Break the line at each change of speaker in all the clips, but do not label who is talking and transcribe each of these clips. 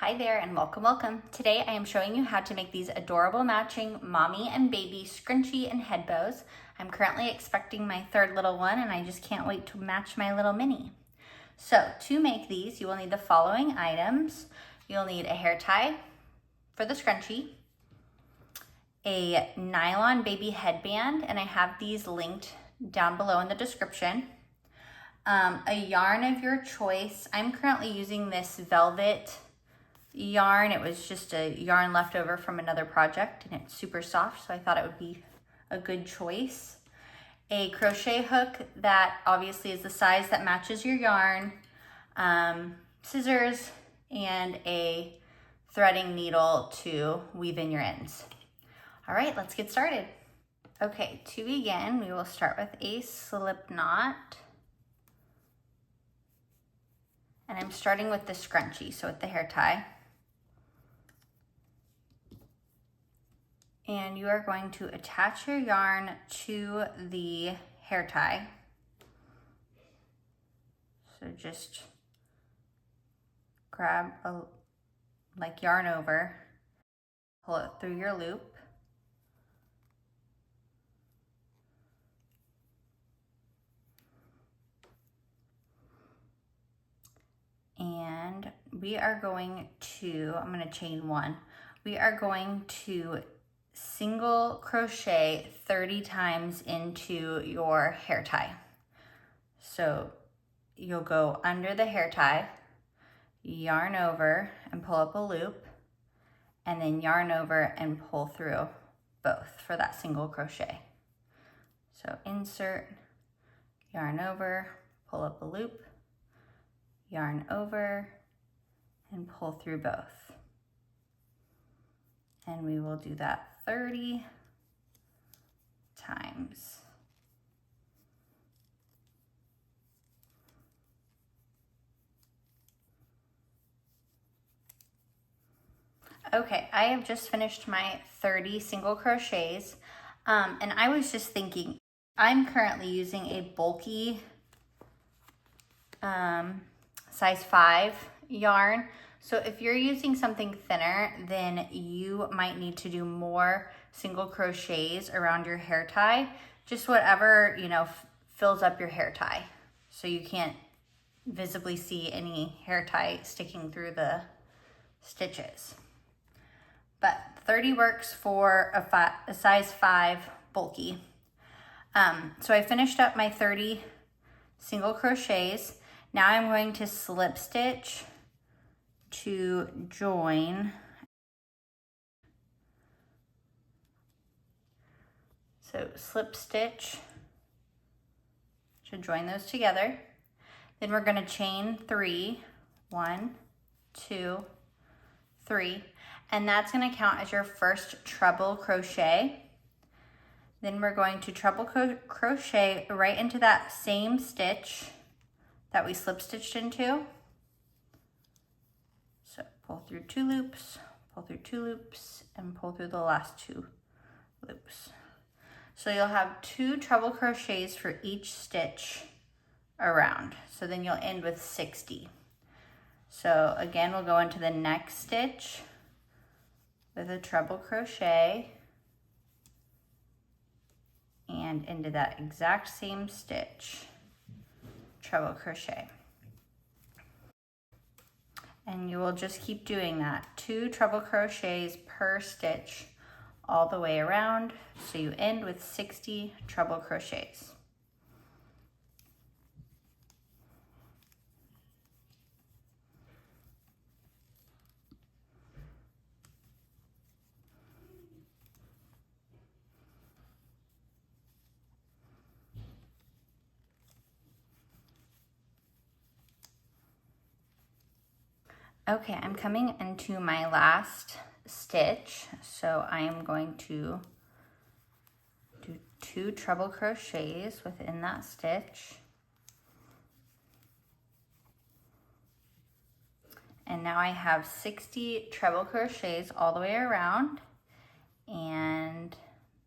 Hi there and welcome. Today I am showing you how to make these adorable matching mommy and baby scrunchie and head bows. I'm currently expecting my third little one and I just can't wait to match my little mini. So to make these, you will need the following items. You'll need a hair tie for the scrunchie, a nylon baby headband, and I have these linked down below in the description. A yarn of your choice. I'm currently using this velvet yarn. It was just a yarn left over from another project and it's super soft, so I thought it would be a good choice. A crochet hook that obviously is the size that matches your yarn, scissors, and a threading needle to weave in your ends. All right, let's get started. Okay, to begin, we will start with a slip knot. And I'm starting with the scrunchie, so with the hair tie. And you are going to attach your yarn to the hair tie. So just grab yarn over, pull it through your loop. And we are going to, I'm going to chain one. We are going to single crochet 30 times into your hair tie. So you'll go under the hair tie, yarn over and pull up a loop, and then yarn over and pull through both for that single crochet. So insert, yarn over, pull up a loop, yarn over, and pull through both. And we will do that 30 times. Okay, I have just finished my 30 single crochets, and I was just thinking, I'm currently using a bulky size 5 yarn. So if you're using something thinner, then you might need to do more single crochets around your hair tie, just whatever, fills up your hair tie. So you can't visibly see any hair tie sticking through the stitches. But 30 works for a size 5 bulky. So I finished up my 30 single crochets. Now I'm going to slip stitch to join. So slip stitch to join those together. Then we're going to chain 3, 1, 2, 3, and that's going to count as your first treble crochet. Then we're going to treble crochet right into that same stitch that we slip stitched into. So pull through 2 loops, pull through 2 loops, and pull through the last 2 loops. So you'll have 2 treble crochets for each stitch around. So then you'll end with 60. So again, we'll go into the next stitch with a treble crochet and into that exact same stitch, treble crochet. And you will just keep doing that, 2 treble crochets per stitch all the way around, so you end with 60 treble crochets. Okay, I'm coming into my last stitch, so I am going to do 2 treble crochets within that stitch. And now I have 60 treble crochets all the way around. And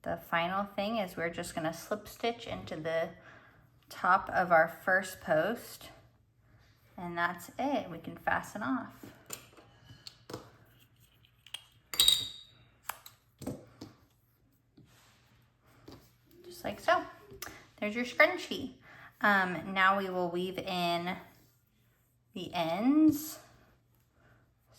the final thing is we're just going to slip stitch into the top of our first post. And that's it. We can fasten off. there's your scrunchie. Now we will weave in the ends.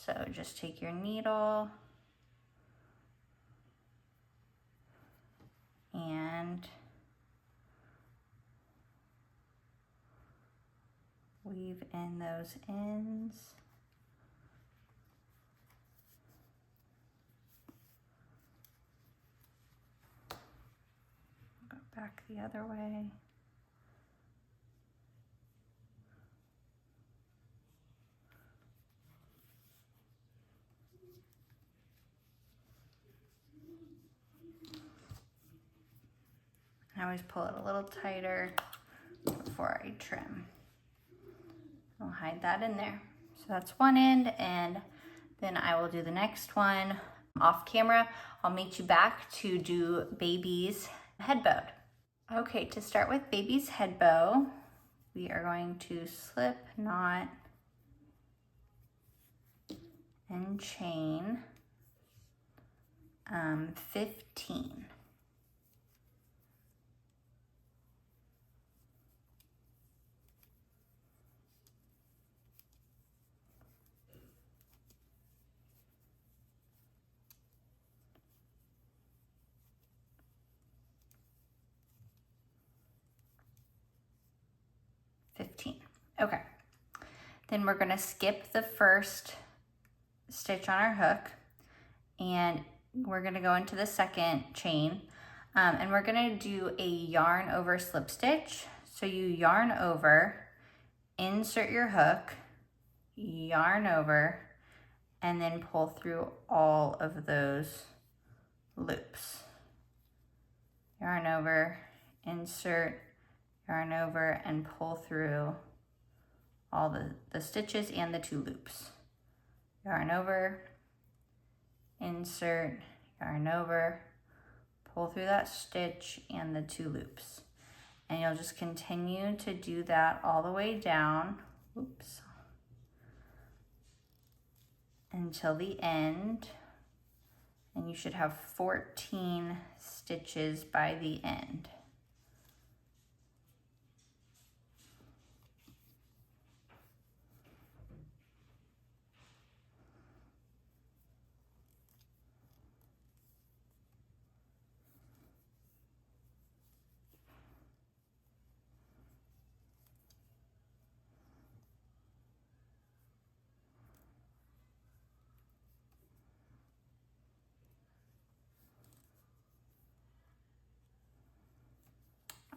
So just take your needle and weave in those ends. Go back the other way. I always pull it a little tighter before I trim. I'll hide that in there. So that's one end, and then I will do the next one off camera. I'll meet you back to do baby's head bow. Okay, to start with baby's head bow, we are going to slip, knot, and chain 15. Okay, then we're gonna skip the first stitch on our hook and we're gonna go into the second chain and we're gonna do a yarn over slip stitch. So you yarn over, insert your hook, yarn over, and then pull through all of those loops. Yarn over, insert, yarn over, and pull through all the stitches and the 2 loops. Yarn over, insert, yarn over, pull through that stitch and the 2 loops. And you'll just continue to do that all the way down, oops, until the end. And you should have 14 stitches by the end.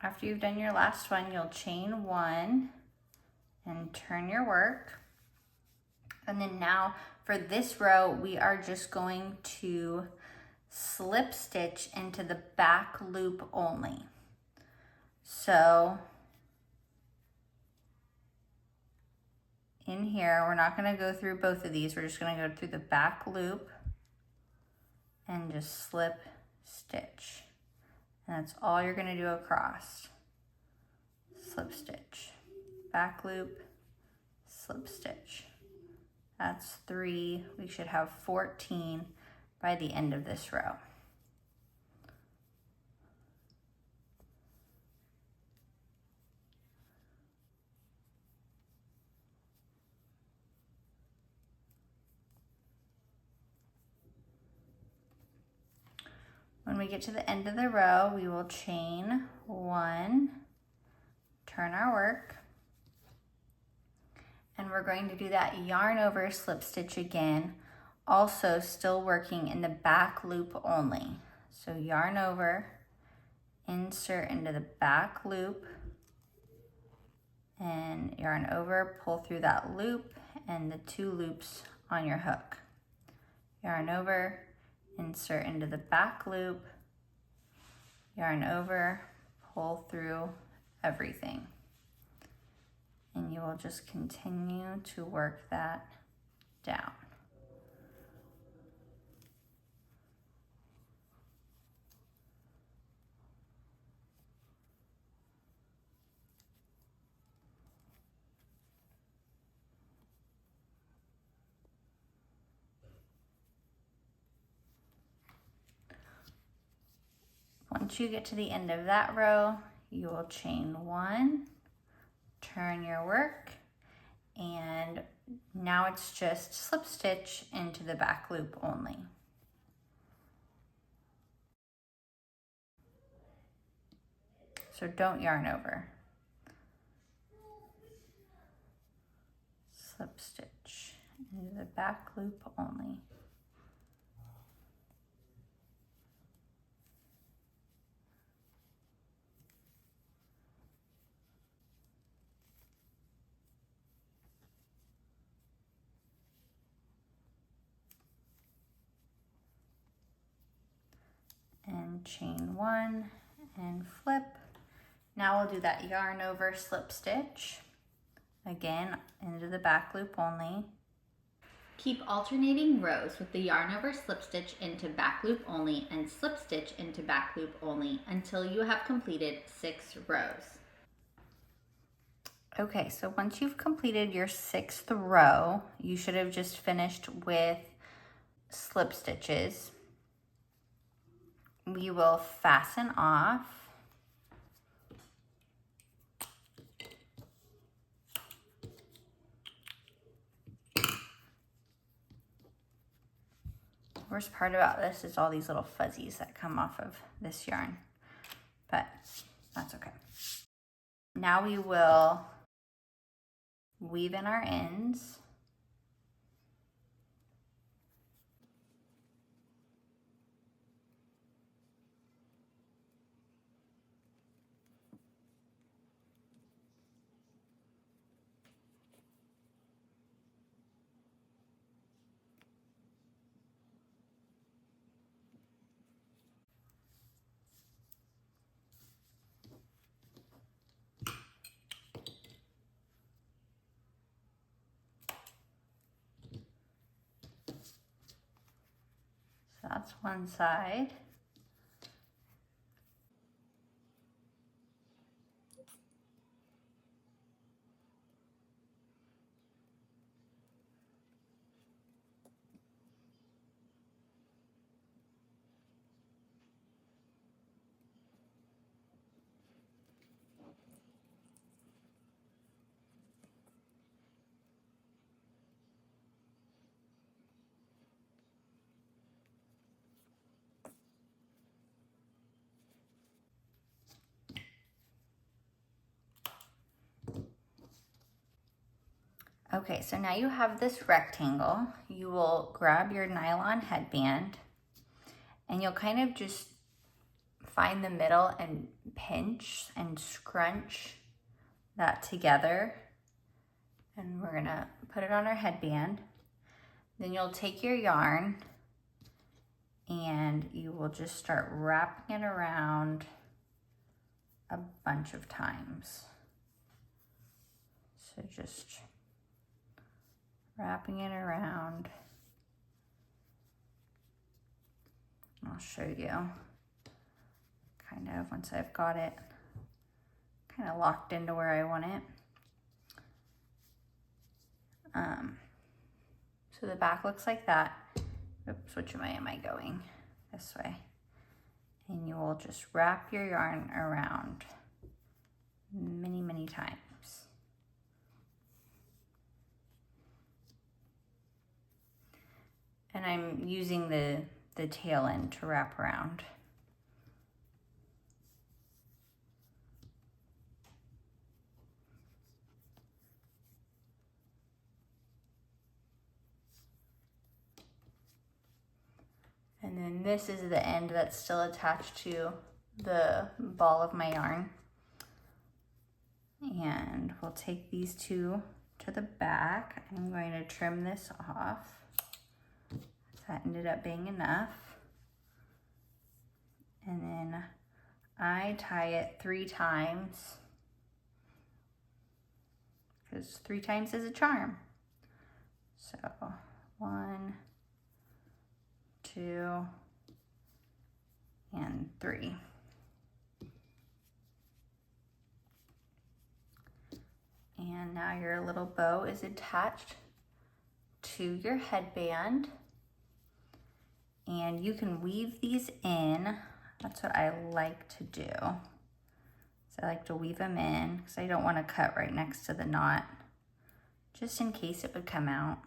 After you've done your last one, you'll chain 1 and turn your work. And then now for this row, we are just going to slip stitch into the back loop only. So in here, we're not gonna go through both of these. We're just gonna go through the back loop and just slip stitch. And that's all you're gonna do across. Slip stitch, back loop, slip stitch. That's 3, we should have 14 by the end of this row. When we get to the end of the row, we will chain 1, turn our work, and we're going to do that yarn over slip stitch again, also still working in the back loop only. So yarn over, insert into the back loop, and yarn over, pull through that loop and the 2 loops on your hook. Yarn over, insert into the back loop, yarn over, pull through everything. And you will just continue to work that down. Once you get to the end of that row, you will chain 1, turn your work, and now it's just slip stitch into the back loop only. So don't yarn over. Slip stitch into the back loop only. And chain 1 and flip. Now we'll do that yarn over slip stitch again into the back loop only. Keep alternating rows with the yarn over slip stitch into back loop only and slip stitch into back loop only until you have completed 6 rows. Okay, so once you've completed your 6th row, you should have just finished with slip stitches. We will fasten off. The worst part about this is all these little fuzzies that come off of this yarn, but that's okay. Now we will weave in our ends. So that's one side. Okay, so now you have this rectangle. You will grab your nylon headband and you'll kind of just find the middle and pinch and scrunch that together. And we're gonna put it on our headband. Then you'll take your yarn and you will just start wrapping it around a bunch of times. So just wrapping it around. I'll show you kind of once I've got it kind of locked into where I want it. So the back looks like that. Oops, which way am I going? This way. And you will just wrap your yarn around many, many times. And I'm using the tail end to wrap around. And then this is the end that's still attached to the ball of my yarn. And we'll take these two to the back. I'm going to trim this off. That ended up being enough. And then I tie it 3 times because 3 times is a charm. So 1, 2, and 3. And now your little bow is attached to your headband. And you can weave these in. That's what I like to do. So I like to weave them in because I don't want to cut right next to the knot, just in case it would come out.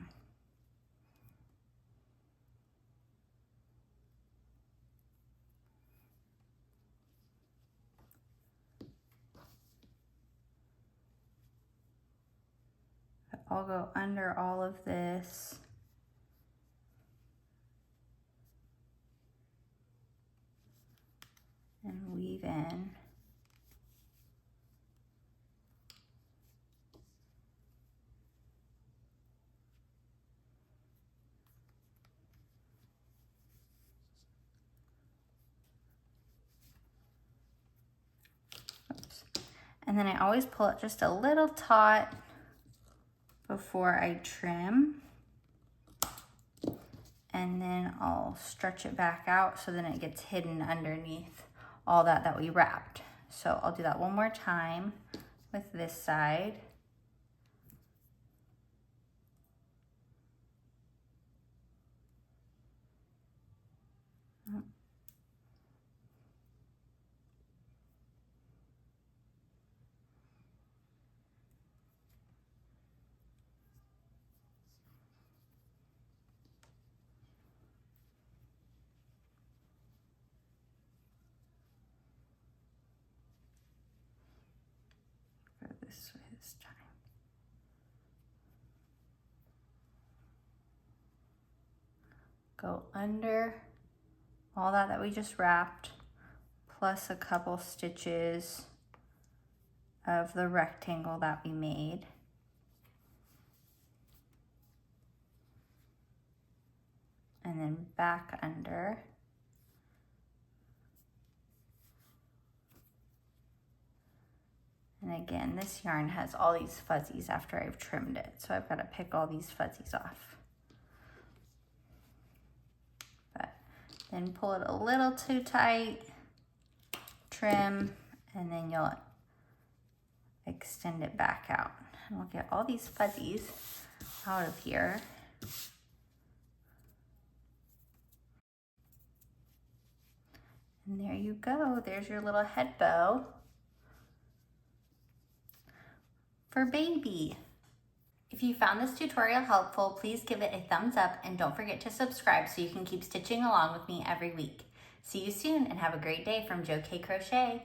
I'll go under all of this. And weave in. Oops. And then I always pull it just a little taut before I trim. And then I'll stretch it back out so then it gets hidden underneath all that we wrapped. So I'll do that one more time with this side. Go this way this time. Go under all that we just wrapped, plus a couple stitches of the rectangle that we made. And then back under. And again, this yarn has all these fuzzies after I've trimmed it, so I've got to pick all these fuzzies off. But then pull it a little too tight, trim, and then you'll extend it back out. And we'll get all these fuzzies out of here. And there you go, there's your little head bow for baby. If you found this tutorial helpful, please give it a thumbs up and don't forget to subscribe so you can keep stitching along with me every week. See you soon and have a great day from Jo Kay Crochet.